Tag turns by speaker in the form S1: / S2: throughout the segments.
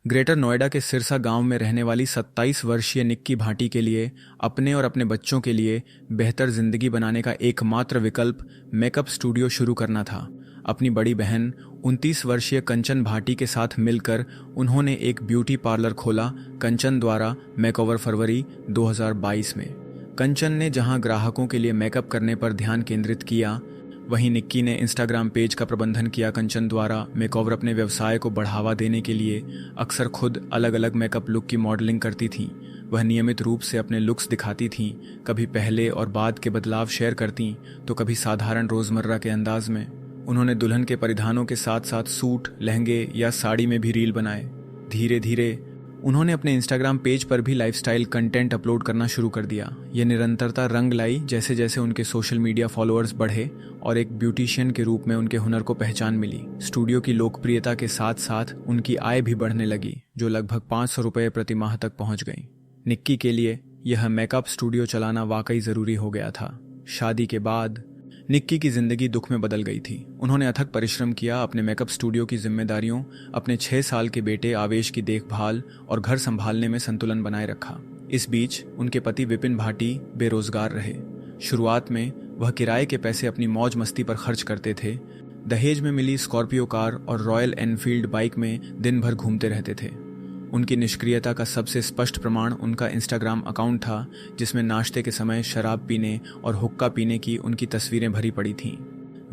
S1: Greater Noida के सिरसा गांव में रहने वाली 27 वर्षीय निक्की भाटी के लिए अपने और अपने बच्चों के लिए बेहतर जिंदगी बनाने का एकमात्र विकल्प मेकअप स्टूडियो शुरू करना था। अपनी बड़ी बहन 29 वर्षीय कंचन भाटी के साथ मिलकर उन्होंने एक ब्यूटी पार्लर खोला, कंचन द्वारा मेकओवर, फरवरी 2022 में। कंचन ने जहां ग्राहकों के लिए मेकअप करने पर ध्यान केंद्रित किया, वहीं निक्की ने इंस्टाग्राम पेज का प्रबंधन किया। कंचन द्वारा मेकओवर अपने व्यवसाय को बढ़ावा देने के लिए अक्सर खुद अलग अलग मेकअप लुक की मॉडलिंग करती थीं। वह नियमित रूप से अपने लुक्स दिखाती थीं, कभी पहले और बाद के बदलाव शेयर करतीं तो कभी साधारण रोजमर्रा के अंदाज में। उन्होंने दुल्हन के परिधानों के साथ साथ सूट, लहंगे या साड़ी में भी रील बनाए। धीरे धीरे उन्होंने अपने इंस्टाग्राम पेज पर भी लाइफस्टाइल कंटेंट अपलोड करना शुरू कर दिया। यह निरंतरता रंग लाई जैसे जैसे उनके सोशल मीडिया फॉलोअर्स बढ़े और एक ब्यूटिशियन के रूप में उनके हुनर को पहचान मिली। स्टूडियो की लोकप्रियता के साथ साथ उनकी आय भी बढ़ने लगी, जो लगभग 500 रुपये प्रति माह तक पहुंच गई। निक्की के लिए यह मेकअप स्टूडियो चलाना वाकई ज़रूरी हो गया था। शादी के बाद निक्की की जिंदगी दुख में बदल गई थी। उन्होंने अथक परिश्रम किया, अपने मेकअप स्टूडियो की जिम्मेदारियों, अपने 6 साल के बेटे आवेश की देखभाल और घर संभालने में संतुलन बनाए रखा। इस बीच उनके पति विपिन भाटी बेरोजगार रहे। शुरुआत में वह किराए के पैसे अपनी मौज मस्ती पर खर्च करते थे। दहेज में मिली स्कॉर्पियो कार और रॉयल एनफील्ड बाइक में दिन भर घूमते रहते थे। उनकी निष्क्रियता का सबसे स्पष्ट प्रमाण उनका इंस्टाग्राम अकाउंट था, जिसमें नाश्ते के समय शराब पीने और हुक्का पीने की उनकी तस्वीरें भरी पड़ी थीं।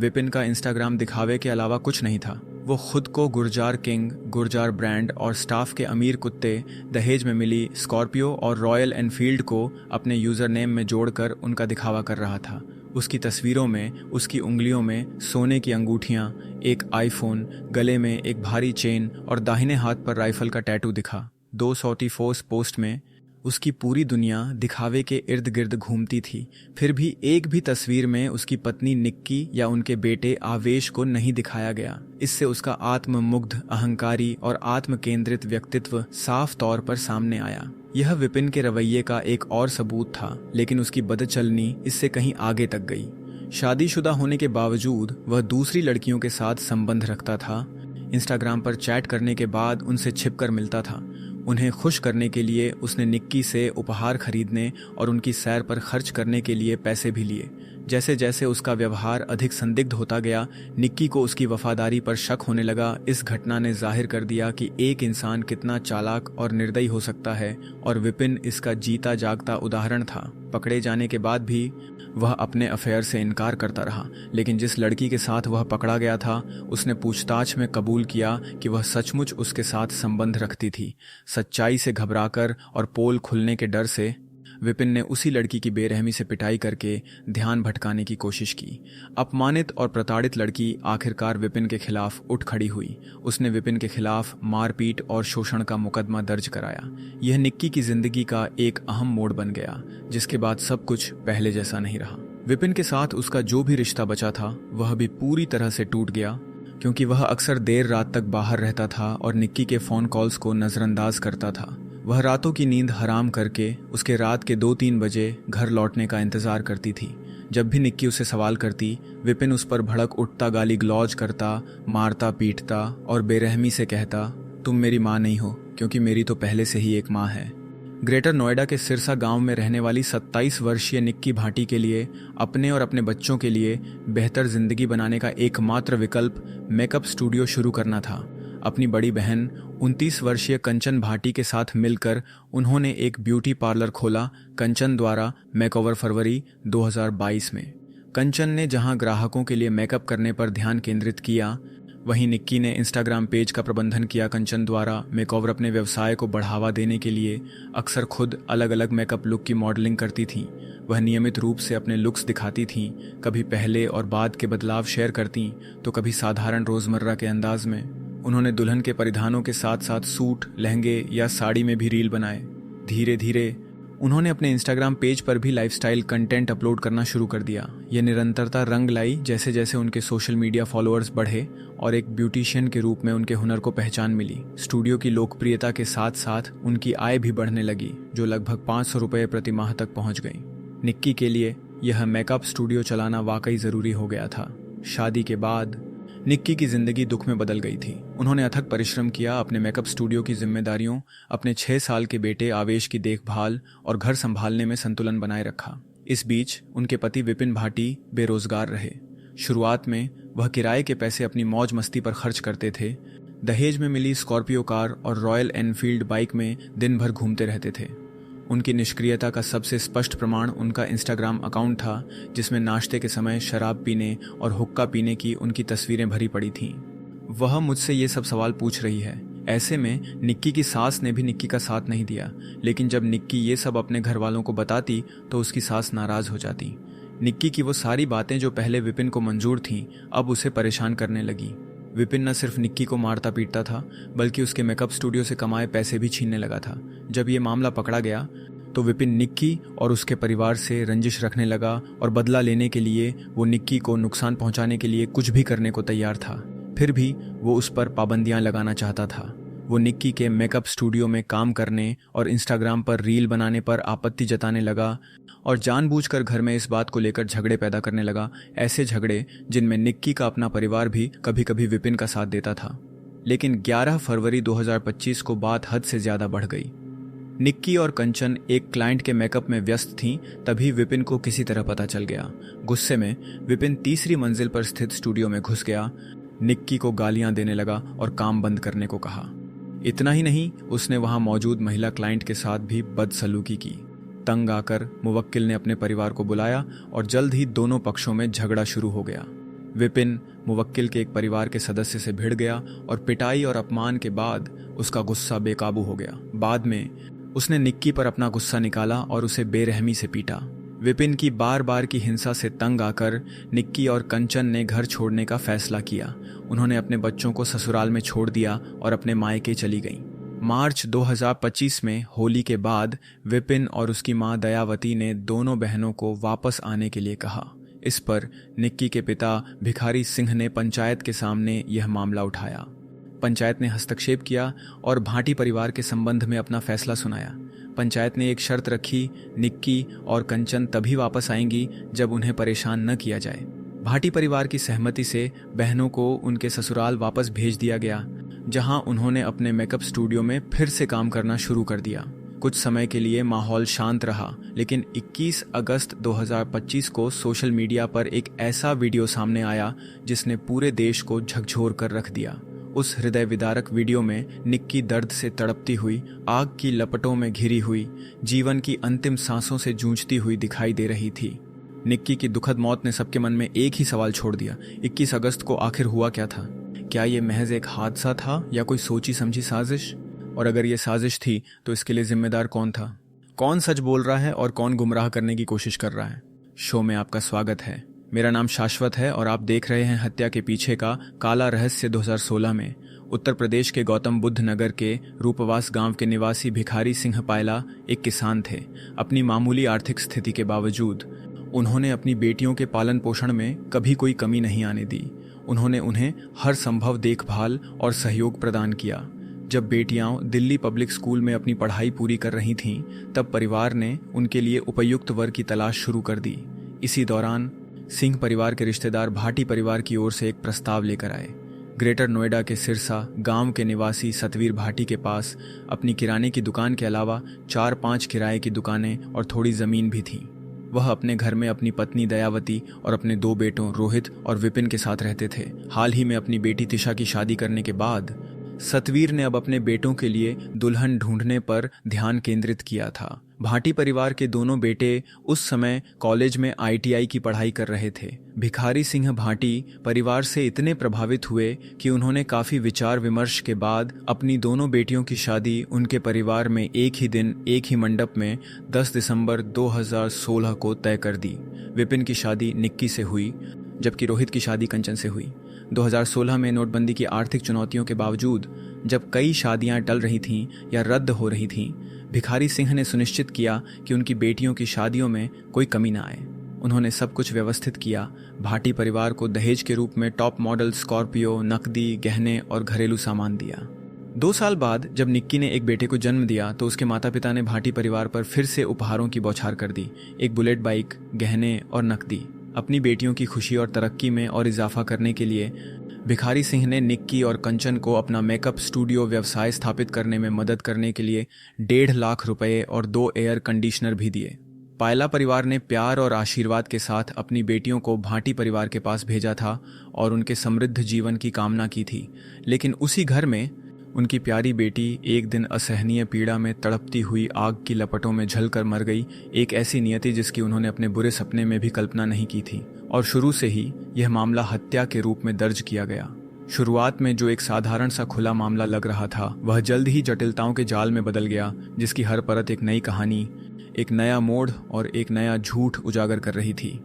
S1: विपिन का इंस्टाग्राम दिखावे के अलावा कुछ नहीं था। वो खुद को गुर्जार किंग, गुर्जार ब्रांड और स्टाफ के अमीर कुत्ते, दहेज में मिली स्कॉर्पियो और रॉयल एनफील्ड को अपने यूजर नेम में जोड़कर उनका दिखावा कर रहा था। उसकी तस्वीरों में उसकी उंगलियों में सोने की अंगूठियां, एक आईफोन, गले में एक भारी चेन और दाहिने हाथ पर राइफल का टैटू दिखा। 244 पोस्ट में उसकी पूरी दुनिया दिखावे के इर्द गिर्द घूमती थी। फिर भी एक भी तस्वीर में उसकी पत्नी निक्की या उनके बेटे आवेश को नहीं दिखाया गया। इससे उसका आत्ममुग्ध, अहंकारी और आत्म केंद्रित व्यक्तित्व साफ तौर पर सामने आया। यह विपिन के रवैये का एक और सबूत था, लेकिन उसकी बदचलनी इससे कहीं आगे तक गई। शादीशुदा होने के बावजूद वह दूसरी लड़कियों के साथ संबंध रखता था। इंस्टाग्राम पर चैट करने के बाद उनसे छिपकर मिलता था। उन्हें खुश करने के लिए उसने निक्की से उपहार खरीदने और उनकी सैर पर खर्च करने के लिए पैसे भी लिए। जैसे जैसे उसका व्यवहार अधिक संदिग्ध होता गया, निक्की को उसकी वफादारी पर शक होने लगा। इस घटना ने जाहिर कर दिया कि एक इंसान कितना चालाक और निर्दयी हो सकता है, और विपिन इसका जीता जागता उदाहरण था। पकड़े जाने के बाद भी वह अपने अफेयर से इनकार करता रहा, लेकिन जिस लड़की के साथ वह पकड़ा गया था, उसने पूछताछ में कबूल किया कि वह सचमुच उसके साथ संबंध रखती थी। सच्चाई से घबराकर और पोल खुलने के डर से विपिन ने उसी लड़की की बेरहमी से पिटाई करके ध्यान भटकाने की कोशिश की। अपमानित और प्रताड़ित लड़की आखिरकार विपिन के खिलाफ उठ खड़ी हुई। उसने विपिन के खिलाफ मारपीट और शोषण का मुकदमा दर्ज कराया। यह निक्की की जिंदगी का एक अहम मोड़ बन गया, जिसके बाद सब कुछ पहले जैसा नहीं रहा। विपिन के साथ उसका जो भी रिश्ता बचा था वह भी पूरी तरह से टूट गया, क्योंकि वह अक्सर देर रात तक बाहर रहता था और निक्की के फ़ोन कॉल्स को नज़रअंदाज करता था। वह रातों की नींद हराम करके उसके रात के 2-3 बजे घर लौटने का इंतज़ार करती थी। जब भी निक्की उसे सवाल करती, विपिन उस पर भड़क उठता, गाली गलौज करता, मारता पीटता और बेरहमी से कहता, तुम मेरी माँ नहीं हो, क्योंकि मेरी तो पहले से ही एक माँ है। ग्रेटर नोएडा के सिरसा गांव में रहने वाली 27 वर्षीय निक्की भाटी के लिए अपने और अपने बच्चों के लिए बेहतर जिंदगी बनाने का एकमात्र विकल्प मेकअप स्टूडियो शुरू करना था। अपनी बड़ी बहन 29 वर्षीय कंचन भाटी के साथ मिलकर उन्होंने एक ब्यूटी पार्लर खोला, कंचन द्वारा मेकओवर, फरवरी 2022 में। कंचन ने जहां ग्राहकों के लिए मेकअप करने पर ध्यान केंद्रित किया, वहीं निक्की ने इंस्टाग्राम पेज का प्रबंधन किया। कंचन द्वारा मेकओवर अपने व्यवसाय को बढ़ावा देने के लिए अक्सर खुद अलग अलग मेकअप लुक की मॉडलिंग करती थीं। वह नियमित रूप से अपने लुक्स दिखाती थीं, कभी पहले और बाद के बदलाव शेयर करतीं तो कभी साधारण रोजमर्रा के अंदाज में। उन्होंने दुल्हन के परिधानों के साथ साथ सूट, लहंगे या साड़ी में भी रील बनाए। धीरे धीरे उन्होंने अपने इंस्टाग्राम पेज पर भी लाइफस्टाइल कंटेंट अपलोड करना शुरू कर दिया। यह निरंतरता रंग लाई जैसे जैसे उनके सोशल मीडिया फॉलोअर्स बढ़े और एक ब्यूटिशियन के रूप में उनके हुनर को पहचान मिली। स्टूडियो की लोकप्रियता के साथ साथ उनकी आय भी बढ़ने लगी, जो लगभग 500 रुपये प्रति माह तक पहुंच गई। निक्की के लिए यह मेकअप स्टूडियो चलाना वाकई ज़रूरी हो गया था। शादी के बाद निक्की की जिंदगी दुख में बदल गई थी। उन्होंने अथक परिश्रम किया, अपने मेकअप स्टूडियो की जिम्मेदारियों, अपने 6 साल के बेटे आवेश की देखभाल और घर संभालने में संतुलन बनाए रखा। इस बीच उनके पति विपिन भाटी बेरोजगार रहे। शुरुआत में वह किराए के पैसे अपनी मौज मस्ती पर खर्च करते थे। दहेज में मिली स्कॉर्पियो कार और रॉयल एनफील्ड बाइक में दिन भर घूमते रहते थे। उनकी निष्क्रियता का सबसे स्पष्ट प्रमाण उनका इंस्टाग्राम अकाउंट था, जिसमें नाश्ते के समय शराब पीने और हुक्का पीने की उनकी तस्वीरें भरी पड़ी थीं। वह मुझसे ये सब सवाल पूछ रही है। ऐसे में निक्की की सास ने भी निक्की का साथ नहीं दिया, लेकिन जब निक्की ये सब अपने घर वालों को बताती तो उसकी सास नाराज हो जाती। निक्की की वो सारी बातें जो पहले विपिन को मंजूर थीं, अब उसे परेशान करने लगी। विपिन न सिर्फ निक्की को मारता पीटता था, बल्कि उसके मेकअप स्टूडियो से कमाए पैसे भी छीनने लगा था। जब ये मामला पकड़ा गया तो विपिन निक्की और उसके परिवार से रंजिश रखने लगा और बदला लेने के लिए वो निक्की को नुकसान पहुंचाने के लिए कुछ भी करने को तैयार था। फिर भी वो उस पर पाबंदियां लगाना चाहता था। वो निक्की के मेकअप स्टूडियो में काम करने और इंस्टाग्राम पर रील बनाने पर आपत्ति जताने लगा और जानबूझकर घर में इस बात को लेकर झगड़े पैदा करने लगा, ऐसे झगड़े जिनमें निक्की का अपना परिवार भी कभी कभी विपिन का साथ देता था। लेकिन 11 फरवरी 2025 को बात हद से ज्यादा बढ़ गई। निक्की और कंचन एक क्लाइंट के मेकअप में व्यस्त थीं, तभी विपिन को किसी तरह पता चल गया। गुस्से में विपिन तीसरी मंजिल पर स्थित स्टूडियो में घुस गया, निक्की को गालियां देने लगा और काम बंद करने को कहा। इतना ही नहीं, उसने वहां मौजूद महिला क्लाइंट के साथ भी बदसलूकी की। तंग आकर मुवक्किल ने अपने परिवार को बुलाया और जल्द ही दोनों पक्षों में झगड़ा शुरू हो गया। विपिन मुवक्किल के एक परिवार के सदस्य से भिड़ गया और पिटाई और अपमान के बाद उसका गुस्सा बेकाबू हो गया। बाद में उसने निक्की पर अपना गुस्सा निकाला और उसे बेरहमी से पीटा। विपिन की बार बार की हिंसा से तंग आकर निक्की और कंचन ने घर छोड़ने का फैसला किया। उन्होंने अपने बच्चों को ससुराल में छोड़ दिया और अपने मायके चली गईं। मार्च 2025 में होली के बाद विपिन और उसकी मां दयावती ने दोनों बहनों को वापस आने के लिए कहा। इस पर निक्की के पिता भिखारी सिंह ने पंचायत के सामने यह मामला उठाया। पंचायत ने हस्तक्षेप किया और भाटी परिवार के संबंध में अपना फैसला सुनाया। पंचायत ने एक शर्त रखी, निक्की और कंचन तभी वापस आएंगी जब उन्हें परेशान न किया जाए। भाटी परिवार की सहमति से बहनों को उनके ससुराल वापस भेज दिया गया, जहां उन्होंने अपने मेकअप स्टूडियो में फिर से काम करना शुरू कर दिया। कुछ समय के लिए माहौल शांत रहा, लेकिन 21 अगस्त 2025 को सोशल मीडिया पर एक ऐसा वीडियो सामने आया जिसने पूरे देश को झकझोर कर रख दिया। उस हृदय विदारक वीडियो में निक्की दर्द से तड़पती हुई, आग की लपटों में घिरी हुई, जीवन की अंतिम सांसों से जूझती हुई दिखाई दे रही थी। निक्की की दुखद मौत ने सबके मन में एक ही सवाल छोड़ दिया, 21 अगस्त को आखिर हुआ क्या था? क्या ये महज एक हादसा था या कोई सोची समझी साजिश? और अगर ये साजिश थी तो इसके लिए जिम्मेदार कौन था? कौन सच बोल रहा है और कौन गुमराह करने की कोशिश कर रहा है? शो में आपका स्वागत है। मेरा नाम शाश्वत है और आप देख रहे हैं हत्या के पीछे का काला रहस्य। 2016 में उत्तर प्रदेश के गौतम बुद्ध नगर के रूपवास गांव के निवासी भिखारी सिंह पायला एक किसान थे। अपनी मामूली आर्थिक स्थिति के बावजूद उन्होंने अपनी बेटियों के पालन पोषण में कभी कोई कमी नहीं आने दी। उन्होंने उन्हें हर संभव देखभाल और सहयोग प्रदान किया। जब बेटियां दिल्ली पब्लिक स्कूल में अपनी पढ़ाई पूरी कर रही थीं, तब परिवार ने उनके लिए उपयुक्त वर की तलाश शुरू कर दी। इसी दौरान सिंह परिवार के रिश्तेदार भाटी परिवार की ओर से एक प्रस्ताव लेकर आए। ग्रेटर नोएडा के सिरसा गांव के निवासी सतवीर भाटी के पास अपनी किराने की दुकान के अलावा 4-5 किराए की दुकानें और थोड़ी जमीन भी थी। वह अपने घर में अपनी पत्नी दयावती और अपने 2 बेटों रोहित और विपिन के साथ रहते थे। हाल ही में अपनी बेटी तिशा की शादी करने के बाद सतवीर ने अब अपने बेटों के लिए दुल्हन ढूंढने पर ध्यान केंद्रित किया था। भाटी परिवार के दोनों बेटे उस समय कॉलेज में ITI की पढ़ाई कर रहे थे। भिखारी सिंह भाटी परिवार से इतने प्रभावित हुए कि उन्होंने काफी विचार विमर्श के बाद अपनी दोनों बेटियों की शादी उनके परिवार में एक ही दिन एक ही मंडप में 10 दिसंबर 2016 को तय कर दी। विपिन की शादी निक्की से हुई, जबकि रोहित की शादी कंचन से हुई। 2016 में नोटबंदी की आर्थिक चुनौतियों के बावजूद जब कई शादियां टल रही थीं या रद्द हो रही थीं, भिखारी सिंह ने सुनिश्चित किया कि उनकी बेटियों की शादियों में कोई कमी ना आए। उन्होंने सब कुछ व्यवस्थित किया। भाटी परिवार को दहेज के रूप में टॉप मॉडल स्कॉर्पियो, नकदी, गहने और घरेलू सामान दिया। 2 साल बाद जब निक्की ने एक बेटे को जन्म दिया तो उसके माता पिता ने भाटी परिवार पर फिर से उपहारों की बौछार कर दी। एक बुलेट बाइक, गहने और नकदी। अपनी बेटियों की खुशी और तरक्की में और इजाफा करने के लिए भिखारी सिंह ने निक्की और कंचन को अपना मेकअप स्टूडियो व्यवसाय स्थापित करने में मदद करने के लिए 1.5 लाख रुपए और 2 एयर कंडीशनर भी दिए। पायला परिवार ने प्यार और आशीर्वाद के साथ अपनी बेटियों को भाटी परिवार के पास भेजा था और उनके समृद्ध जीवन की कामना की थी। लेकिन उसी घर में उनकी प्यारी बेटी एक दिन असहनीय पीड़ा में तड़पती हुई आग की लपटों में झलकर मर गई, एक ऐसी नियति जिसकी उन्होंने अपने बुरे सपने में भी कल्पना नहीं की थी। और शुरू से ही यह मामला हत्या के रूप में दर्ज किया गया। शुरुआत में जो एक साधारण सा खुला मामला लग रहा था, वह जल्द ही जटिलताओं के जाल में बदल गया, जिसकी हर परत एक नई कहानी, एक नया मोड़ और एक नया झूठ उजागर कर रही थी।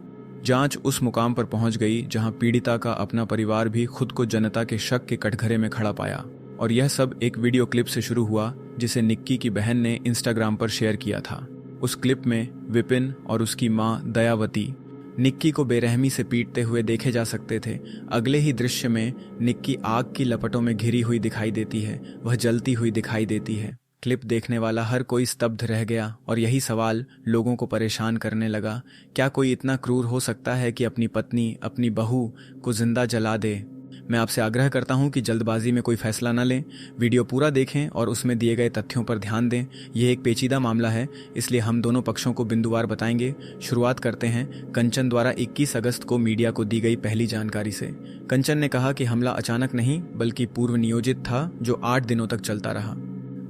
S1: जांच उस मुकाम पर पहुंच गई जहां पीड़िता का अपना परिवार भी खुद को जनता के शक के कटघरे में खड़ा पाया। और यह सब एक वीडियो क्लिप से शुरू हुआ जिसे निक्की की बहन ने इंस्टाग्राम पर शेयर किया था। उस क्लिप में विपिन और उसकी मां दयावती निक्की को बेरहमी से पीटते हुए देखे जा सकते थे। अगले ही दृश्य में निक्की आग की लपटों में घिरी हुई दिखाई देती है, वह जलती हुई दिखाई देती है। क्लिप देखने वाला हर कोई स्तब्ध रह गया और यही सवाल लोगों को परेशान करने लगा। क्या कोई इतना क्रूर हो सकता है कि अपनी पत्नी, अपनी बहू को जिंदा जला दे? मैं आपसे आग्रह करता हूं कि जल्दबाजी में कोई फैसला न लें, वीडियो पूरा देखें और उसमें दिए गए तथ्यों पर ध्यान दें। यह एक पेचीदा मामला है, इसलिए हम दोनों पक्षों को बिंदुवार बताएंगे। शुरुआत करते हैं कंचन द्वारा 21 अगस्त को मीडिया को दी गई पहली जानकारी से। कंचन ने कहा कि हमला अचानक नहीं बल्कि पूर्व नियोजित था, जो 8 दिनों तक चलता रहा।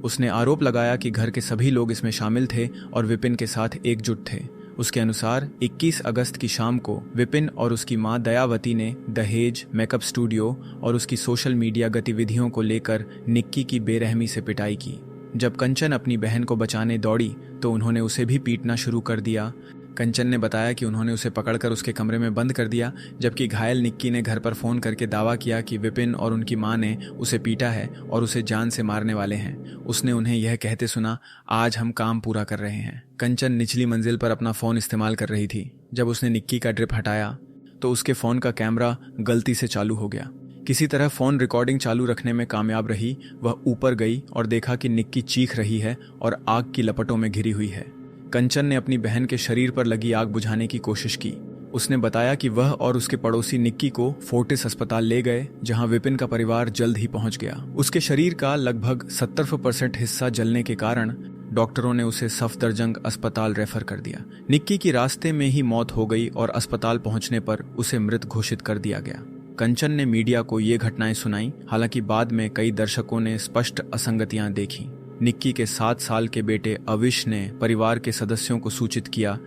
S1: उसने आरोप लगाया कि घर के सभी लोग इसमें शामिल थे और विपिन के साथ एकजुट थे। उसके अनुसार 21 अगस्त की शाम को विपिन और उसकी मां दयावती ने दहेज, मेकअप स्टूडियो और उसकी सोशल मीडिया गतिविधियों को लेकर निक्की की बेरहमी से पिटाई की। जब कंचन अपनी बहन को बचाने दौड़ी तो उन्होंने उसे भी पीटना शुरू कर दिया। कंचन ने बताया कि उन्होंने उसे पकड़कर उसके कमरे में बंद कर दिया, जबकि घायल निक्की ने घर पर फोन करके दावा किया कि विपिन और उनकी मां ने उसे पीटा है और उसे जान से मारने वाले हैं। उसने उन्हें यह कहते सुना, आज हम काम पूरा कर रहे हैं। कंचन निचली मंजिल पर अपना फोन इस्तेमाल कर रही थी। जब उसने निक्की का ड्रिप हटाया तो उसके फोन का कैमरा गलती से चालू हो गया। किसी तरह फोन रिकॉर्डिंग चालू रखने में कामयाब रही। वह ऊपर गई और देखा कि निक्की चीख रही है और आग की लपटों में घिरी हुई है। कंचन ने अपनी बहन के शरीर पर लगी आग बुझाने की कोशिश की। उसने बताया कि वह और उसके पड़ोसी निक्की को फोर्टिस अस्पताल ले गए, जहां विपिन का परिवार जल्द ही पहुंच गया। उसके शरीर का लगभग 70% हिस्सा जलने के कारण डॉक्टरों ने उसे सफदरजंग अस्पताल रेफर कर दिया। निक्की की रास्ते में ही मौत हो गई और अस्पताल पहुंचने पर उसे मृत घोषित कर दिया गया। कंचन ने मीडिया को ये घटनाएं सुनाई। हालांकि बाद में कई दर्शकों ने स्पष्ट असंगतियां देखी। निक्की के 7 साल के बेटे अविश ने परिवार के सदस्यों को सूचित किया,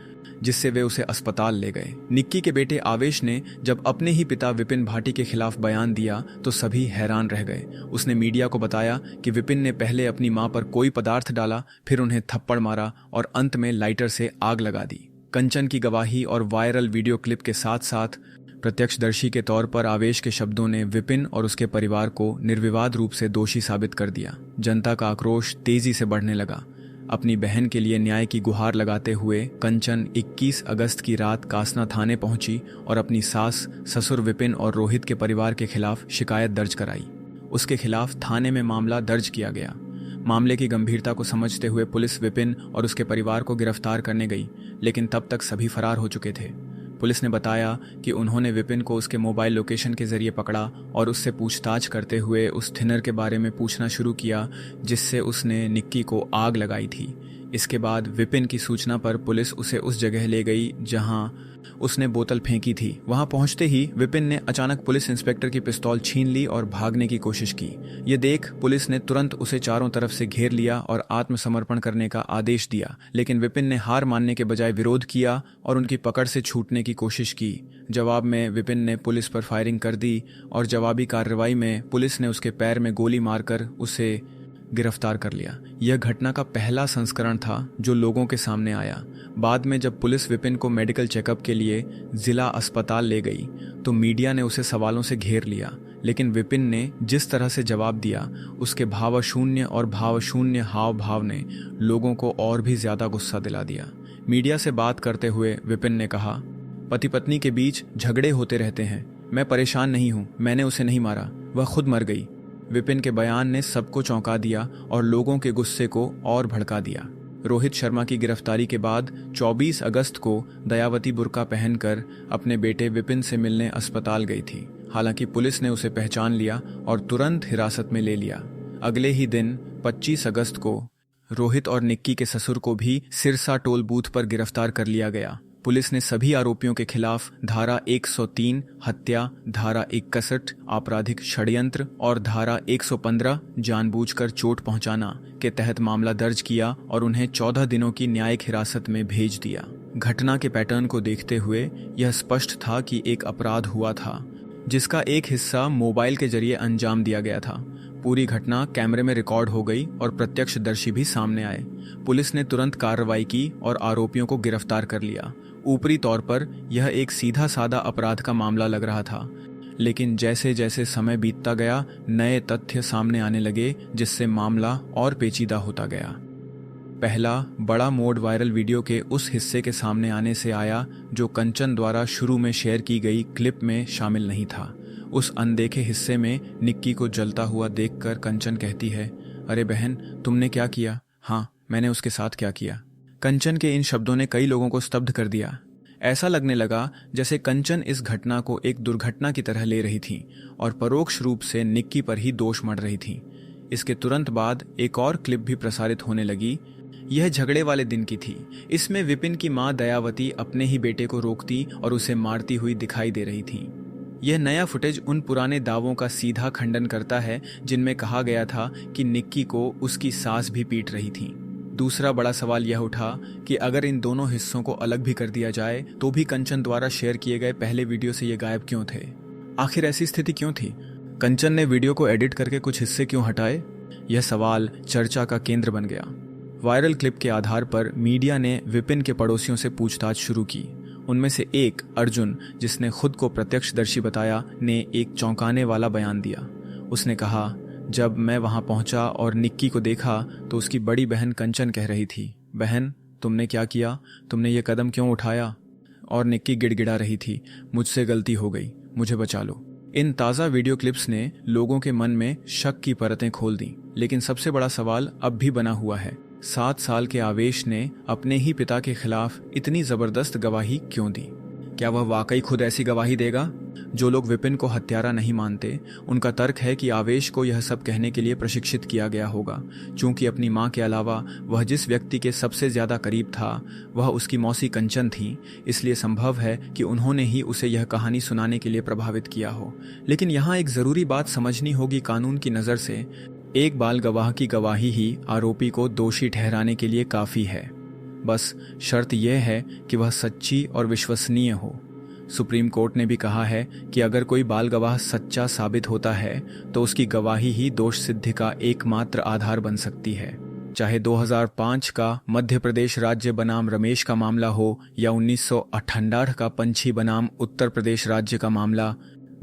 S1: जिससे वे उसे अस्पताल ले गए। निक्की के बेटे आवेश ने जब अपने ही पिता विपिन भाटी के खिलाफ बयान दिया तो सभी हैरान रह गए। उसने मीडिया को बताया कि विपिन ने पहले अपनी मां पर कोई पदार्थ डाला, फिर उन्हें थप्पड़ मारा और अंत में लाइटर से आग लगा दी। कंचन की गवाही और वायरल वीडियो क्लिप के साथ साथ प्रत्यक्षदर्शी के तौर पर आवेश के शब्दों ने विपिन और उसके परिवार को निर्विवाद रूप से दोषी साबित कर दिया। जनता का आक्रोश तेजी से बढ़ने लगा। अपनी बहन के लिए न्याय की गुहार लगाते हुए कंचन 21 अगस्त की रात कासना थाने पहुंची और अपनी सास, ससुर विपिन और रोहित के परिवार के खिलाफ शिकायत दर्ज कराई। उसके खिलाफ थाने में मामला दर्ज किया गया। मामले की गंभीरता को समझते हुए पुलिस विपिन और उसके परिवार को गिरफ्तार करने गई, लेकिन तब तक सभी फरार हो चुके थे। पुलिस ने बताया कि उन्होंने विपिन को उसके मोबाइल लोकेशन के जरिए पकड़ा और उससे पूछताछ करते हुए उस थिनर के बारे में पूछना शुरू किया जिससे उसने निक्की को आग लगाई थी। इसके बाद विपिन की सूचना पर पुलिस उसे उस जगह ले गई जहां उसने बोतल फेंकी थी। वहां पहुंचते ही विपिन ने अचानक पुलिस इंस्पेक्टर की पिस्तौल छीन ली और भागने की कोशिश की। ये देख पुलिस ने तुरंत उसे चारों तरफ से घेर लिया और आत्मसमर्पण करने का आदेश दिया, लेकिन विपिन ने हार मानने के बजाय विरोध किया और उनकी पकड़ से छूटने की कोशिश की। जवाब में विपिन ने पुलिस पर फायरिंग कर दी और जवाबी कार्रवाई में पुलिस ने उसके पैर में गोली मारकर उसे गिरफ्तार कर लिया। यह घटना का पहला संस्करण था जो लोगों के सामने आया। बाद में जब पुलिस विपिन को मेडिकल चेकअप के लिए जिला अस्पताल ले गई तो मीडिया ने उसे सवालों से घेर लिया, लेकिन विपिन ने जिस तरह से जवाब दिया उसके भावशून्य और भावशून्य हाव भाव ने लोगों को और भी ज्यादा गुस्सा दिला दिया। मीडिया से बात करते हुए विपिन ने कहा, पति पत्नी के बीच झगड़े होते रहते हैं, मैं परेशान नहीं हूं, मैंने उसे नहीं मारा, वह खुद मर गई। विपिन के बयान ने सबको चौंका दिया और लोगों के गुस्से को और भड़का दिया। रोहित शर्मा की गिरफ्तारी के बाद 24 अगस्त को दयावती बुर्का पहनकर अपने बेटे विपिन से मिलने अस्पताल गई थी। हालांकि पुलिस ने उसे पहचान लिया और तुरंत हिरासत में ले लिया। अगले ही दिन 25 अगस्त को रोहित और निक्की के ससुर को भी सिरसा टोल बूथ पर गिरफ्तार कर लिया गया। पुलिस ने सभी आरोपियों के खिलाफ धारा 103 हत्या, धारा 61 आपराधिक षड्यंत्र और धारा 115 जानबूझकर चोट पहुंचाना के तहत मामला दर्ज किया और उन्हें 14 दिनों की न्यायिक हिरासत में भेज दिया। घटना के पैटर्न को देखते हुए यह स्पष्ट था कि एक अपराध हुआ था जिसका एक हिस्सा मोबाइल के जरिए अंजाम दिया गया था। पूरी घटना कैमरे में रिकॉर्ड हो गई और प्रत्यक्षदर्शी भी सामने आए। पुलिस ने तुरंत कार्रवाई की और आरोपियों को गिरफ्तार कर लिया। ऊपरी तौर पर यह एक सीधा साधा अपराध का मामला लग रहा था, लेकिन जैसे जैसे समय बीतता गया नए तथ्य सामने आने लगे जिससे मामला और पेचीदा होता गया। पहला बड़ा मोड़ वायरल वीडियो के उस हिस्से के सामने आने से आया जो कंचन द्वारा शुरू में शेयर की गई क्लिप में शामिल नहीं था। उस अनदेखे हिस्से में निक्की को जलता हुआ देखकर कंचन कहती है, अरे बहन, तुमने क्या किया? हाँ, मैंने उसके साथ क्या किया? कंचन के इन शब्दों ने कई लोगों को स्तब्ध कर दिया। ऐसा लगने लगा जैसे कंचन इस घटना को एक दुर्घटना की तरह ले रही थी और परोक्ष रूप से निक्की पर ही दोष मढ़ रही थी। इसके तुरंत बाद एक और क्लिप भी प्रसारित होने लगी। यह झगड़े वाले दिन की थी। इसमें विपिन की मां दयावती अपने ही बेटे को रोकती और उसे मारती हुई दिखाई दे रही थी। यह नया फुटेज उन पुराने दावों का सीधा खंडन करता है जिनमें कहा गया था कि निक्की को उसकी सास भी पीट रही थी। दूसरा बड़ा सवाल यह उठा कि अगर इन दोनों हिस्सों को अलग भी कर दिया जाए तो भी कंचन द्वारा शेयर किए गए पहले वीडियो से ये गायब क्यों थे? आखिर ऐसी स्थिति क्यों थी? कंचन ने वीडियो को एडिट करके कुछ हिस्से क्यों हटाए? यह सवाल चर्चा का केंद्र बन गया। वायरल क्लिप के आधार पर मीडिया ने विपिन के पड़ोसियों से पूछताछ शुरू की। उनमें से एक अर्जुन, जिसने खुद को प्रत्यक्षदर्शी बताया, ने एक चौंकाने वाला बयान दिया। उसने कहा, जब मैं वहां पहुंचा और निक्की को देखा तो उसकी बड़ी बहन कंचन कह रही थी, बहन तुमने क्या किया? तुमने ये कदम क्यों उठाया? और निक्की गिड़गिड़ा रही थी, मुझसे गलती हो गई, मुझे बचा लो। इन ताज़ा वीडियो क्लिप्स ने लोगों के मन में शक की परतें खोल दी। लेकिन सबसे बड़ा सवाल अब भी बना हुआ है, 7 साल के आवेश ने अपने ही पिता के खिलाफ इतनी जबरदस्त गवाही क्यों दी? क्या वह वाकई खुद ऐसी गवाही देगा? जो लोग विपिन को हत्यारा नहीं मानते, उनका तर्क है कि आवेश को यह सब कहने के लिए प्रशिक्षित किया गया होगा। चूंकि अपनी मां के अलावा वह जिस व्यक्ति के सबसे ज्यादा करीब था वह उसकी मौसी कंचन थी, इसलिए संभव है कि उन्होंने ही उसे यह कहानी सुनाने के लिए प्रभावित किया हो। लेकिन यहाँ एक जरूरी बात समझनी होगी कानून की नज़र से। एक बाल गवाह की गवाही ही आरोपी को दोषी ठहराने के लिए काफ़ी है। बस शर्त यह है कि वह सच्ची और विश्वसनीय हो। सुप्रीम कोर्ट ने भी कहा है कि अगर कोई बाल गवाह सच्चा साबित होता है तो उसकी गवाही ही दोष सिद्धि का एकमात्र आधार बन सकती है। चाहे 2005 का मध्य प्रदेश राज्य बनाम रमेश का मामला हो या 1998 का पंछी बनाम उत्तर प्रदेश राज्य का मामला,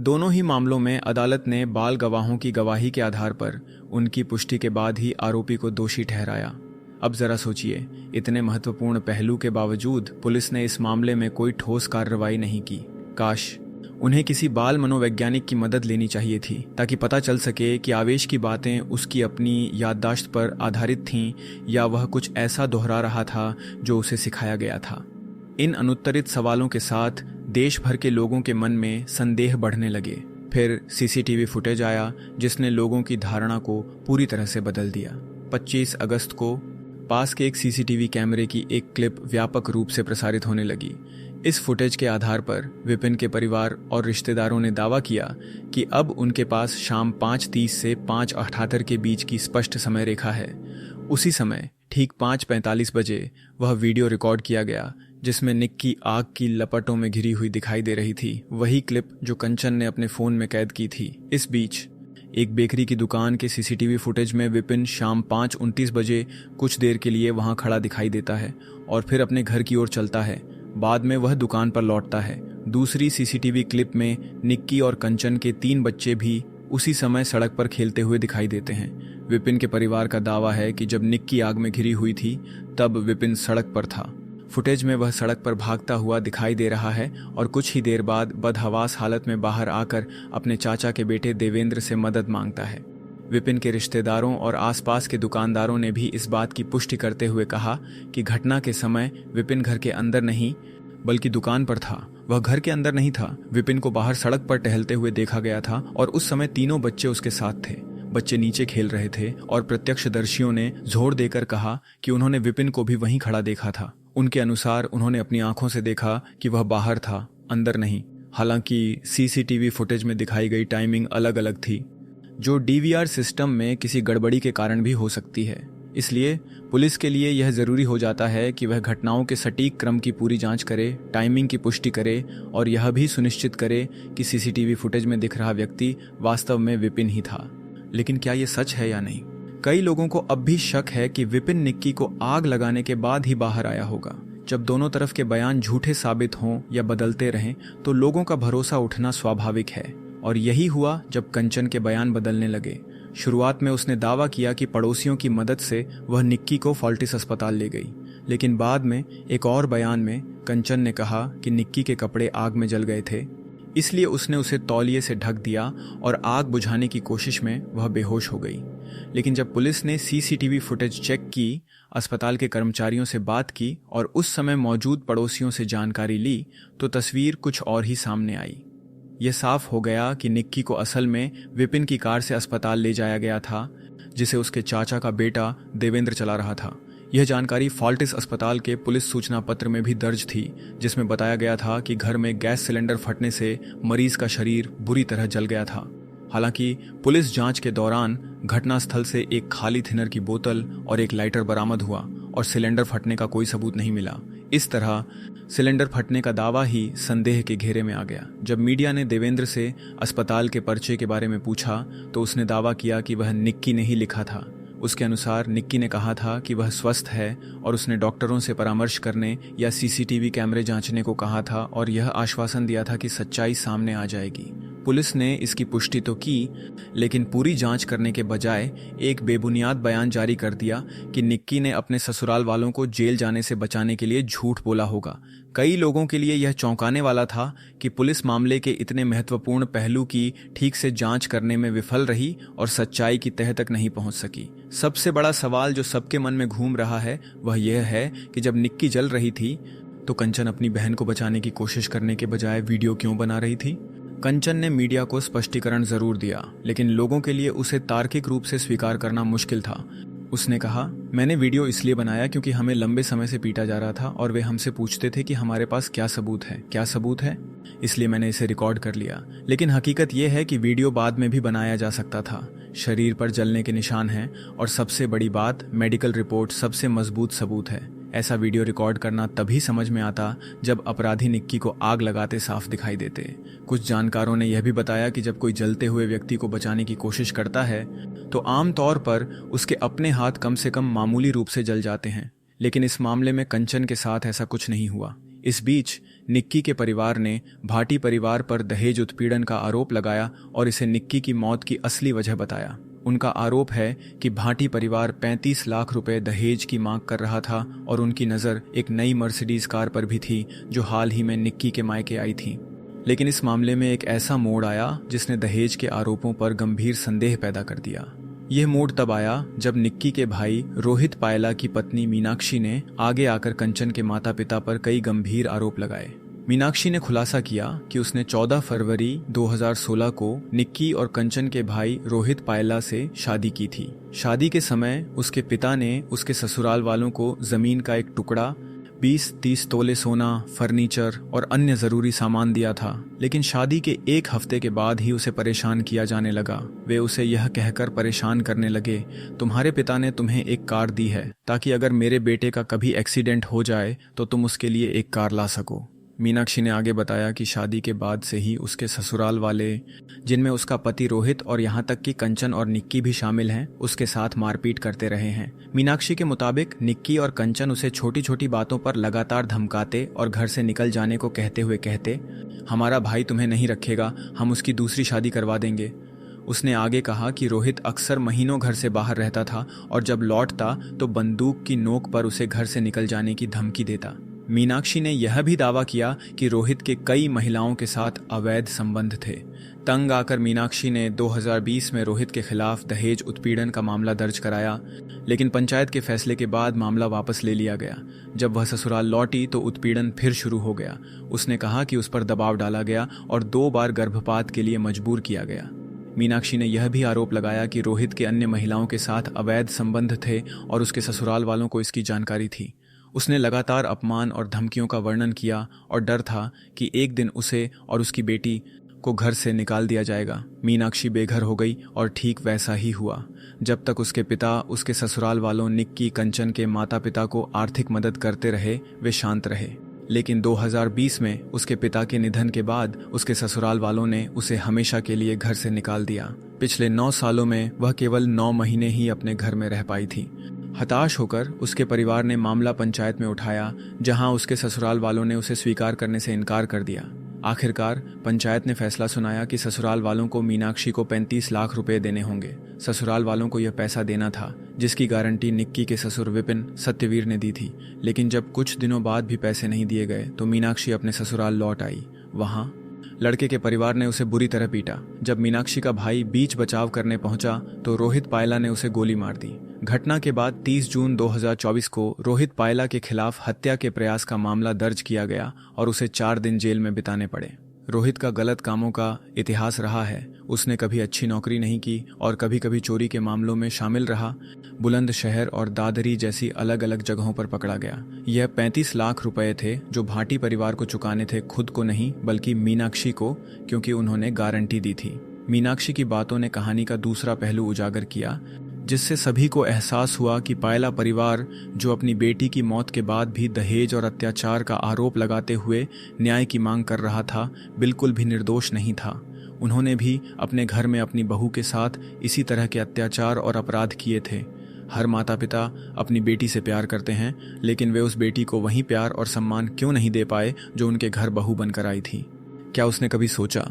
S1: दोनों ही मामलों में अदालत ने बाल गवाहों की गवाही के आधार पर उनकी पुष्टि के बाद ही आरोपी को दोषी ठहराया। अब जरा सोचिए, इतने महत्वपूर्ण पहलू के बावजूद पुलिस ने इस मामले में कोई ठोस कार्रवाई नहीं की। काश उन्हें किसी बाल मनोवैज्ञानिक की मदद लेनी चाहिए थी ताकि पता चल सके कि आवेश की बातें उसकी अपनी याददाश्त पर आधारित थीं या वह कुछ ऐसा दोहरा रहा था जो उसे सिखाया गया था। इन अनुत्तरित सवालों के साथ देश भर के लोगों के मन में संदेह बढ़ने लगे। फिर सीसीटीवी फुटेज आया जिसने लोगों की धारणा को पूरी तरह से बदल दिया। 25 अगस्त को पास के एक सीसीटीवी कैमरे की एक क्लिप व्यापक रूप से प्रसारित होने लगी। इस फुटेज के आधार पर विपिन के परिवार और रिश्तेदारों ने दावा किया कि अब उनके पास शाम 5:30 से 5:78 के बीच की स्पष्ट समय रेखा है। उसी समय ठीक 5:45 बजे वह वीडियो रिकॉर्ड किया गया जिसमें निक्की आग की लपटों में घिरी हुई दिखाई दे रही थी। वही क्लिप जो कंचन ने अपने फोन में कैद की थी। इस बीच एक बेकरी की दुकान के सीसीटीवी फुटेज में विपिन शाम 5:29 बजे कुछ देर के लिए वहां खड़ा दिखाई देता है और फिर अपने घर की ओर चलता है। बाद में वह दुकान पर लौटता है। दूसरी सीसीटीवी क्लिप में निक्की और कंचन के 3 बच्चे भी उसी समय सड़क पर खेलते हुए दिखाई देते हैं। विपिन के परिवार का दावा है कि जब निक्की आग में घिरी हुई थी तब विपिन सड़क पर था। फुटेज में वह सड़क पर भागता हुआ दिखाई दे रहा है और कुछ ही देर बाद बदहवास हालत में बाहर आकर अपने चाचा के बेटे देवेंद्र से मदद मांगता है। विपिन के रिश्तेदारों और आसपास के दुकानदारों ने भी इस बात की पुष्टि करते हुए कहा कि घटना के समय विपिन घर के अंदर नहीं बल्कि दुकान पर था। वह घर के अंदर नहीं था। विपिन को बाहर सड़क पर टहलते हुए देखा गया था और उस समय तीनों बच्चे उसके साथ थे। बच्चे नीचे खेल रहे थे और प्रत्यक्षदर्शियों ने जोर देकर कहा कि उन्होंने विपिन को भी वहीं खड़ा देखा था। उनके अनुसार उन्होंने अपनी आंखों से देखा कि वह बाहर था, अंदर नहीं। हालांकि सीसीटीवी फुटेज में दिखाई गई टाइमिंग अलग अलग थी, जो डीवीआर सिस्टम में किसी गड़बड़ी के कारण भी हो सकती है। इसलिए पुलिस के लिए यह जरूरी हो जाता है कि वह घटनाओं के सटीक क्रम की पूरी जांच करे, टाइमिंग की पुष्टि करे और यह भी सुनिश्चित करे कि सीसीटीवी फुटेज में दिख रहा व्यक्ति वास्तव में विपिन ही था। लेकिन क्या यह सच है या नहीं? कई लोगों को अब भी शक है कि विपिन निक्की को आग लगाने के बाद ही बाहर आया होगा। जब दोनों तरफ के बयान झूठे साबित हों या बदलते रहें तो लोगों का भरोसा उठना स्वाभाविक है, और यही हुआ जब कंचन के बयान बदलने लगे। शुरुआत में उसने दावा किया कि पड़ोसियों की मदद से वह निक्की को फोर्टिस अस्पताल ले गई, लेकिन बाद में एक और बयान में कंचन ने कहा कि निक्की के कपड़े आग में जल गए थे, इसलिए उसने उसे तौलिए से ढक दिया और आग बुझाने की कोशिश में वह बेहोश हो गई। लेकिन जब पुलिस ने सीसीटीवी फुटेज चेक की, अस्पताल के कर्मचारियों से बात की और उस समय मौजूद पड़ोसियों से जानकारी ली, तो तस्वीर कुछ और ही सामने आई। यह साफ हो गया कि निक्की को असल में विपिन की कार से अस्पताल ले जाया गया था, जिसे उसके चाचा का बेटा देवेंद्र चला रहा था। यह जानकारी फोर्टिस अस्पताल के पुलिस सूचना पत्र में भी दर्ज थी, जिसमें बताया गया था कि घर में गैस सिलेंडर फटने से मरीज का शरीर बुरी तरह जल गया था। हालांकि पुलिस जांच के दौरान घटनास्थल से एक खाली थिनर की बोतल और एक लाइटर बरामद हुआ और सिलेंडर फटने का कोई सबूत नहीं मिला। इस तरह सिलेंडर फटने का दावा ही संदेह के घेरे में आ गया। जब मीडिया ने देवेंद्र से अस्पताल के पर्चे के बारे में पूछा तो उसने दावा किया कि वह निक्की ने ही लिखा था। उसके अनुसार निक्की ने कहा था कि वह स्वस्थ है और उसने डॉक्टरों से परामर्श करने या सीसीटीवी कैमरे जांचने को कहा था और यह आश्वासन दिया था कि सच्चाई सामने आ जाएगी। पुलिस ने इसकी पुष्टि तो की, लेकिन पूरी जांच करने के बजाय एक बेबुनियाद बयान जारी कर दिया कि निक्की ने अपने ससुराल वालों को जेल जाने से बचाने के लिए झूठ बोला होगा। कई लोगों के लिए यह चौंकाने वाला था कि पुलिस मामले के इतने महत्वपूर्ण पहलू की ठीक से जांच करने में विफल रही और सच्चाई की तह तक नहीं पहुंच सकी। सबसे बड़ा सवाल जो सबके मन में घूम रहा है वह यह है कि जब निक्की जल रही थी तो कंचन अपनी बहन को बचाने की कोशिश करने के बजाय वीडियो क्यों बना रही थी? कंचन ने मीडिया को स्पष्टीकरण जरूर दिया, लेकिन लोगों के लिए उसे तार्किक रूप से स्वीकार करना मुश्किल था। उसने कहा, मैंने वीडियो इसलिए बनाया क्योंकि हमें लंबे समय से पीटा जा रहा था और वे हमसे पूछते थे कि हमारे पास क्या सबूत है, इसलिए मैंने इसे रिकॉर्ड कर लिया। लेकिन हकीकत यह है कि वीडियो बाद में भी बनाया जा सकता था। शरीर पर जलने के निशान हैं और सबसे बड़ी बात, मेडिकल रिपोर्ट सबसे मजबूत सबूत है। ऐसा वीडियो रिकॉर्ड करना तभी समझ में आता जब अपराधी निक्की को आग लगाते साफ दिखाई देते। कुछ जानकारों ने यह भी बताया कि जब कोई जलते हुए व्यक्ति को बचाने की कोशिश करता है तो आमतौर पर उसके अपने हाथ कम से कम मामूली रूप से जल जाते हैं, लेकिन इस मामले में कंचन के साथ ऐसा कुछ नहीं हुआ। इस बीच निक्की के परिवार ने भाटी परिवार पर दहेज उत्पीड़न का आरोप लगाया और इसे निक्की की मौत की असली वजह बताया। उनका आरोप है कि भाटी परिवार 35 लाख रुपए दहेज की मांग कर रहा था और उनकी नज़र एक नई मर्सिडीज कार पर भी थी जो हाल ही में निक्की के मायके आई थी। लेकिन इस मामले में एक ऐसा मोड़ आया जिसने दहेज के आरोपों पर गंभीर संदेह पैदा कर दिया। यह मोड़ तब आया जब निक्की के भाई रोहित पायला की पत्नी मीनाक्षी ने आगे आकर कंचन के माता पिता पर कई गंभीर आरोप लगाए। मीनाक्षी ने खुलासा किया कि उसने 14 फरवरी 2016 को निक्की और कंचन के भाई रोहित पायला से शादी की थी। शादी के समय उसके पिता ने उसके ससुराल वालों को जमीन का एक टुकड़ा, 20-30 तोले सोना, फर्नीचर और अन्य जरूरी सामान दिया था, लेकिन शादी के एक हफ्ते के बाद ही उसे परेशान किया जाने लगा। वे उसे यह कहकर परेशान करने लगे, तुम्हारे पिता ने तुम्हें एक कार दी है ताकि अगर मेरे बेटे का कभी एक्सीडेंट हो जाए तो तुम उसके लिए एक कार ला सको। मीनाक्षी ने आगे बताया कि शादी के बाद से ही उसके ससुराल वाले, जिनमें उसका पति रोहित और यहाँ तक कि कंचन और निक्की भी शामिल हैं, उसके साथ मारपीट करते रहे हैं। मीनाक्षी के मुताबिक निक्की और कंचन उसे छोटी छोटी बातों पर लगातार धमकाते और घर से निकल जाने को कहते हुए कहते, हमारा भाई तुम्हें नहीं रखेगा, हम उसकी दूसरी शादी करवा देंगे। उसने आगे कहा कि रोहित अक्सर महीनों घर से बाहर रहता था और जब लौटता तो बंदूक की नोक पर उसे घर से निकल जाने की धमकी देता। मीनाक्षी ने यह भी दावा किया कि रोहित के कई महिलाओं के साथ अवैध संबंध थे। तंग आकर मीनाक्षी ने 2020 में रोहित के खिलाफ दहेज उत्पीड़न का मामला दर्ज कराया, लेकिन पंचायत के फैसले के बाद मामला वापस ले लिया गया। जब वह ससुराल लौटी तो उत्पीड़न फिर शुरू हो गया। उसने कहा कि उस पर दबाव डाला गया और 2 बार गर्भपात के लिए मजबूर किया गया। मीनाक्षी ने यह भी आरोप लगाया कि रोहित के अन्य महिलाओं के साथ अवैध संबंध थे और उसके ससुराल वालों को इसकी जानकारी थी। उसने लगातार अपमान और धमकियों का वर्णन किया और डर था कि एक दिन उसे और उसकी बेटी को घर से निकाल दिया जाएगा। मीनाक्षी बेघर हो गई और ठीक वैसा ही हुआ। जब तक उसके पिता उसके ससुराल वालों निक्की कंचन के माता पिता को आर्थिक मदद करते रहे, वे शांत रहे। लेकिन 2020 में उसके पिता के निधन के बाद उसके ससुराल वालों ने उसे हमेशा के लिए घर से निकाल दिया। पिछले 9 सालों में वह केवल 9 महीने ही अपने घर में रह पाई थी। हताश होकर उसके परिवार ने मामला पंचायत में उठाया, जहां उसके ससुराल वालों ने उसे स्वीकार करने से इनकार कर दिया। आखिरकार पंचायत ने फैसला सुनाया कि ससुराल वालों को मीनाक्षी को 35 लाख रुपए देने होंगे। ससुराल वालों को यह पैसा देना था, जिसकी गारंटी निक्की के ससुर विपिन सत्यवीर ने दी थी। लेकिन जब कुछ दिनों बाद भी पैसे नहीं दिए गए तो मीनाक्षी अपने ससुराल लौट आई। वहां लड़के के परिवार ने उसे बुरी तरह पीटा। जब मीनाक्षी का भाई बीच बचाव करने पहुंचा तो रोहित पायला ने उसे गोली मार दी। घटना के बाद 30 जून 2024 को रोहित पायला के खिलाफ हत्या के प्रयास का मामला दर्ज किया गया और उसे 4 दिन जेल में बिताने पड़े। रोहित का गलत कामों का इतिहास रहा है। उसने कभी अच्छी नौकरी नहीं की और कभी कभी चोरी के मामलों में शामिल रहा। बुलंदशहर और दादरी जैसी अलग अलग जगहों पर पकड़ा गया। यह 35 लाख रुपए थे जो भाटी परिवार को चुकाने थे, खुद को नहीं बल्कि मीनाक्षी को, क्योंकि उन्होंने गारंटी दी थी। मीनाक्षी की बातों ने कहानी का दूसरा पहलू उजागर किया, जिससे सभी को एहसास हुआ कि पायला परिवार, जो अपनी बेटी की मौत के बाद भी दहेज और अत्याचार का आरोप लगाते हुए न्याय की मांग कर रहा था, बिल्कुल भी निर्दोष नहीं था। उन्होंने भी अपने घर में अपनी बहू के साथ इसी तरह के अत्याचार और अपराध किए थे। हर माता पिता अपनी बेटी से प्यार करते हैं, लेकिन वे उस बेटी को वही प्यार और सम्मान क्यों नहीं दे पाए जो उनके घर बहू बनकर आई थी। क्या उसने कभी सोचा,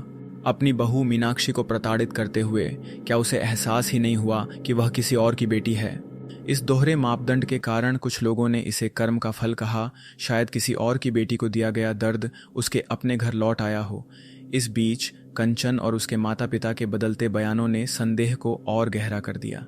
S1: अपनी बहू मीनाक्षी को प्रताड़ित करते हुए क्या उसे एहसास ही नहीं हुआ कि वह किसी और की बेटी है? इस दोहरे मापदंड के कारण कुछ लोगों ने इसे कर्म का फल कहा। शायद किसी और की बेटी को दिया गया दर्द उसके अपने घर लौट आया हो। इस बीच कंचन और उसके माता पिता के बदलते बयानों ने संदेह को और गहरा कर दिया।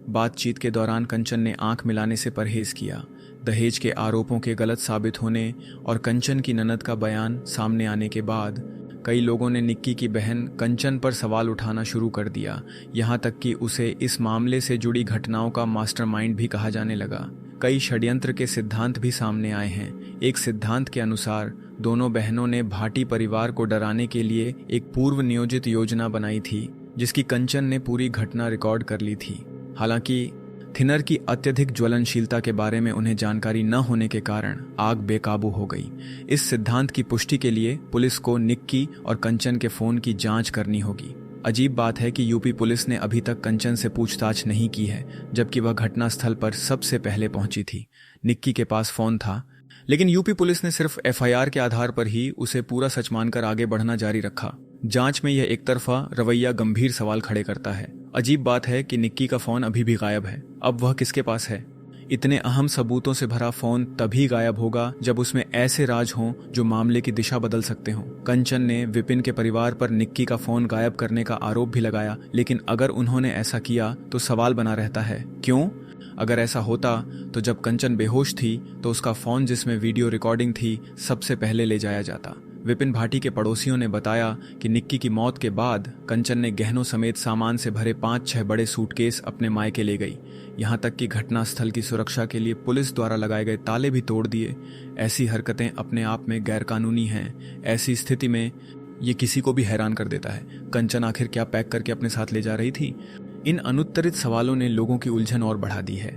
S1: बातचीत के दौरान कंचन ने आंख मिलाने से परहेज किया। दहेज के आरोपों के गलत साबित होने और कंचन की ननद का बयान सामने आने के बाद कई लोगों ने निक्की की बहन कंचन पर सवाल उठाना शुरू कर दिया। यहाँ तक कि उसे इस मामले से जुड़ी घटनाओं का मास्टरमाइंड भी कहा जाने लगा। कई षड्यंत्र के सिद्धांत भी सामने आए हैं। एक सिद्धांत के अनुसार दोनों बहनों ने भाटी परिवार को डराने के लिए एक पूर्व नियोजित योजना बनाई थी, जिसकी कंचन ने पूरी घटना रिकॉर्ड कर ली थी। हालांकि थिनर की अत्यधिक ज्वलनशीलता के बारे में उन्हें जानकारी न होने के कारण आग बेकाबू हो गई। इस सिद्धांत की पुष्टि के लिए पुलिस को निक्की और कंचन के फोन की जांच करनी होगी। अजीब बात है कि यूपी पुलिस ने अभी तक कंचन से पूछताछ नहीं की है, जबकि वह घटना स्थल पर सबसे पहले पहुंची थी। निक्की के पास फोन था, लेकिन यूपी पुलिस ने सिर्फ एफआईआर के आधार पर ही उसे पूरा सच मानकर आगे बढ़ना जारी रखा। जांच में यह एक तरफा रवैया गंभीर सवाल खड़े करता है। अजीब बात है कि निक्की का फोन अभी भी गायब है। अब वह किसके पास है? इतने अहम सबूतों से भरा फोन तभी गायब होगा जब उसमें ऐसे राज हों जो मामले की दिशा बदल सकते हों। कंचन ने विपिन के परिवार पर निक्की का फोन गायब करने का आरोप भी लगाया, लेकिन अगर उन्होंने ऐसा किया तो सवाल बना रहता है, क्यों? अगर ऐसा होता तो जब कंचन बेहोश थी तो उसका फोन जिसमें वीडियो रिकॉर्डिंग थी सबसे पहले ले जाया जाता। विपिन भाटी के पड़ोसियों ने बताया कि निक्की की मौत के बाद कंचन ने गहनों समेत सामान से भरे 5-6 बड़े सूटकेस अपने मायके ले गई। यहाँ तक कि घटनास्थल की सुरक्षा के लिए पुलिस द्वारा लगाए गए ताले भी तोड़ दिए। ऐसी हरकतें अपने आप में गैरकानूनी हैं। ऐसी स्थिति में ये किसी को भी हैरान कर देता है। कंचन आखिर क्या पैक करके अपने साथ ले जा रही थी? इन अनुत्तरित सवालों ने लोगों की उलझन और बढ़ा दी है।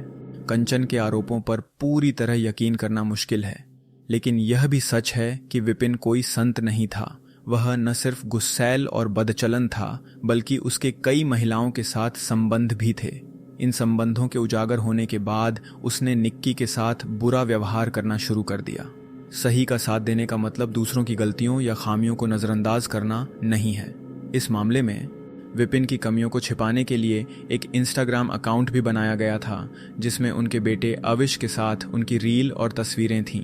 S1: कंचन के आरोपों पर पूरी तरह यकीन करना मुश्किल है, लेकिन यह भी सच है कि विपिन कोई संत नहीं था। वह न सिर्फ गुस्सैल और बदचलन था, बल्कि उसके कई महिलाओं के साथ संबंध भी थे। इन संबंधों के उजागर होने के बाद उसने निक्की के साथ बुरा व्यवहार करना शुरू कर दिया। सही का साथ देने का मतलब दूसरों की गलतियों या खामियों को नजरअंदाज करना नहीं है। इस मामले में विपिन की कमियों को छिपाने के लिए एक इंस्टाग्राम अकाउंट भी बनाया गया था, जिसमें उनके बेटे अविश के साथ उनकी रील और तस्वीरें थीं।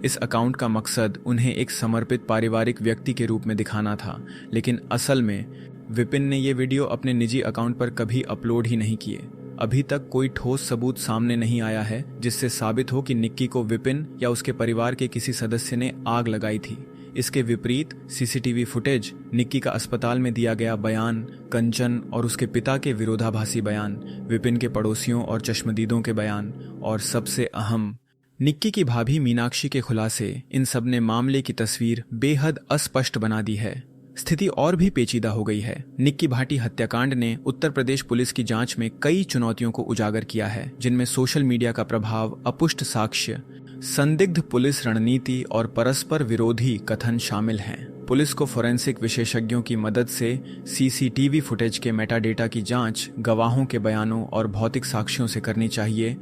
S1: इस अकाउंट का मकसद उन्हें एक समर्पित पारिवारिक व्यक्ति के रूप में दिखाना था, लेकिन असल में विपिन ने ये वीडियो अपने निजी अकाउंट पर कभी अपलोड ही नहीं किए। अभी तक कोई ठोस सबूत सामने नहीं आया है जिससे साबित हो कि निक्की को विपिन या उसके परिवार के किसी सदस्य ने आग लगाई थी। इसके विपरीत सीसीटीवी फुटेज, निक्की का अस्पताल में दिया गया बयान, कंचन और उसके पिता के विरोधाभासी बयान, विपिन के पड़ोसियों और चश्मदीदों के बयान और सबसे अहम निक्की की भाभी मीनाक्षी के खुलासे, इन सब ने मामले की तस्वीर बेहद अस्पष्ट बना दी है। स्थिति और भी पेचीदा हो गई है। निक्की भाटी हत्याकांड ने उत्तर प्रदेश पुलिस की जांच में कई चुनौतियों को उजागर किया है, जिनमें सोशल मीडिया का प्रभाव, अपुष्ट साक्ष्य, संदिग्ध पुलिस रणनीति और परस्पर विरोधी कथन शामिल हैं। पुलिस को फोरेंसिक विशेषज्ञों की मदद से सीसीटीवी फुटेज के मेटाडेटा की जांच गवाहों के बयानों और भौतिक साक्ष्यों से करनी चाहिए,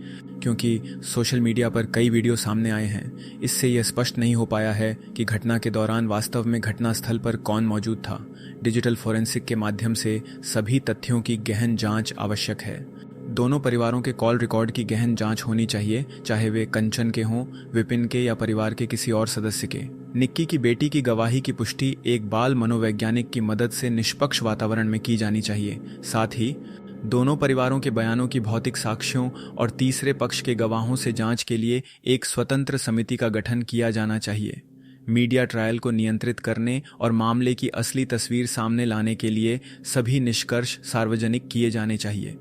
S1: क्योंकि सोशल मीडिया पर कई वीडियो सामने आए हैं। इससे यह स्पष्ट नहीं हो पाया है कि घटना के दौरान वास्तव में घटनास्थल पर कौन मौजूद था। डिजिटल फोरेंसिक के माध्यम से सभी तथ्यों की गहन जांच आवश्यक है। दोनों परिवारों के कॉल रिकॉर्ड की गहन जांच होनी चाहिए, चाहे वे कंचन के हों, विपिन के या परिवार के किसी और सदस्य के। निक्की की बेटी की गवाही की पुष्टि एक बाल मनोवैज्ञानिक की मदद से निष्पक्ष वातावरण में की जानी चाहिए। साथ ही दोनों परिवारों के बयानों की भौतिक साक्ष्यों और तीसरे पक्ष के गवाहों से जांच के लिए एक स्वतंत्र समिति का गठन किया जाना चाहिए। मीडिया ट्रायल को नियंत्रित करने और मामले की असली तस्वीर सामने लाने के लिए सभी निष्कर्ष सार्वजनिक किए जाने चाहिए।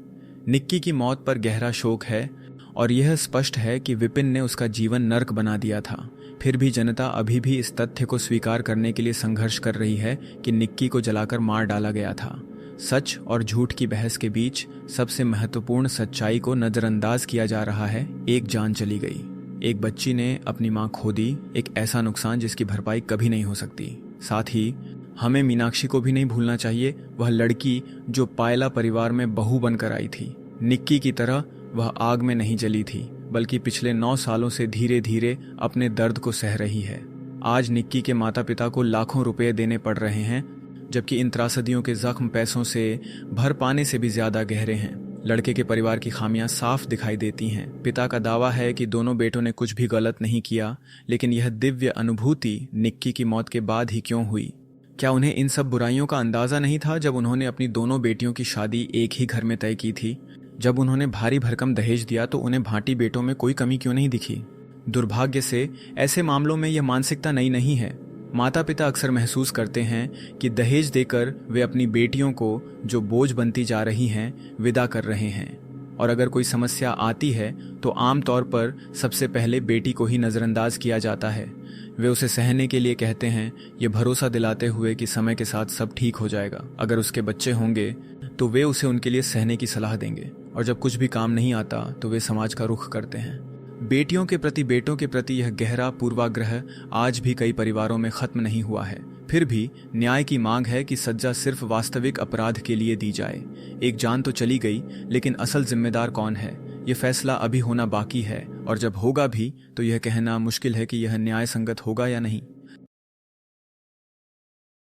S1: निक्की की मौत पर गहरा शोक है और यह स्पष्ट है कि विपिन ने उसका जीवन नर्क बना दिया था। फिर भी जनता अभी भी इस तथ्य को स्वीकार करने के लिए संघर्ष कर रही है कि निक्की को जलाकर मार डाला गया था। सच और झूठ की बहस के बीच सबसे महत्वपूर्ण सच्चाई को नजरअंदाज किया जा रहा है। एक जान चली गई, एक बच्ची ने अपनी मां खो दी, एक ऐसा नुकसान जिसकी भरपाई कभी नहीं हो सकती। साथ ही हमें मीनाक्षी को भी नहीं भूलना चाहिए, वह लड़की जो पायला परिवार में बहू बनकर आई थी। निक्की की तरह वह आग में नहीं जली थी, बल्कि पिछले 9 सालों से धीरे धीरे अपने दर्द को सह रही है। आज निक्की के माता पिता को लाखों रुपए देने पड़ रहे हैं, जबकि इन त्रासदियों के जख्म पैसों से भर पाने से भी ज्यादा गहरे हैं। लड़के के परिवार की खामियां साफ दिखाई देती हैं। पिता का दावा है कि दोनों बेटों ने कुछ भी गलत नहीं किया, लेकिन यह दिव्य अनुभूति निक्की की मौत के बाद ही क्यों हुई? क्या उन्हें इन सब बुराइयों का अंदाजा नहीं था जब उन्होंने अपनी दोनों बेटियों की शादी एक ही घर में तय की थी? जब उन्होंने भारी भरकम दहेज दिया तो उन्हें भाटी बेटों में कोई कमी क्यों नहीं दिखी? दुर्भाग्य से ऐसे मामलों में यह मानसिकता नई नहीं है। माता पिता अक्सर महसूस करते हैं कि दहेज देकर वे अपनी बेटियों को, जो बोझ बनती जा रही हैं, विदा कर रहे हैं। और अगर कोई समस्या आती है तो आमतौर पर सबसे पहले बेटी को ही नज़रअंदाज किया जाता है। वे उसे सहने के लिए कहते हैं, ये भरोसा दिलाते हुए कि समय के साथ सब ठीक हो जाएगा। अगर उसके बच्चे होंगे तो वे उसे उनके लिए सहने की सलाह देंगे, और जब कुछ भी काम नहीं आता तो वे समाज का रुख करते हैं। बेटियों के प्रति, बेटों के प्रति यह गहरा पूर्वाग्रह आज भी कई परिवारों में खत्म नहीं हुआ है। फिर भी न्याय की मांग है कि सजा सिर्फ वास्तविक अपराध के लिए दी जाए। एक जान तो चली गई, लेकिन असल जिम्मेदार कौन है, ये फैसला अभी होना बाकी है, और जब होगा भी तो यह कहना मुश्किल है कि यह न्याय संगत होगा या नहीं।